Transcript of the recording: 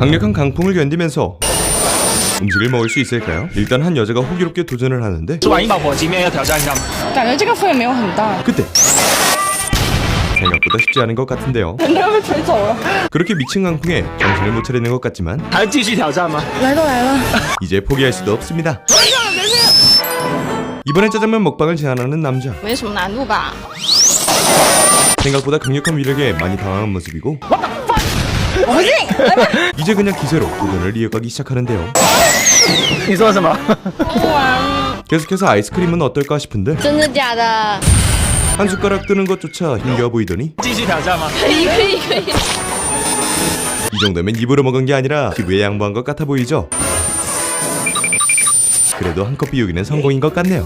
강력한 강풍을 견디면서 음식을 먹을 수 있을까요? 일단 한 여자가 호기롭게 도전을 하는데 吃完一把火鸡面要挑战一下吗？感觉这个风也没有很大， 그때 생각보다 쉽지 않은 것 같은데요. 人都要被吹走了。 그렇게 미친 강풍에 정신을 못 차리는 것 같지만 还要继续挑战吗？来都来了， 이제 포기할 수도 없습니다. 이번엔 짜장면 먹방을 제안하는 남자. 没什么难度吧？ 생각보다 강력한 위력에 많이 당황한 모습이고 我不信， 이제 그냥 기세로 도전을 이어가기 시작하는데요. 你说什么？ 不玩。 계속해서 아이스크림은 어떨까 싶은데 真的假的？ 한 숟가락 뜨는 것조차 힘겨워 보이더니 继续挑战吗？可以可以可以。 이 정도면 입으로 먹은 게 아니라 기부에 양보한 것 같아 보이죠? 그래도 한컵 비우기는 성공인 것 같네요.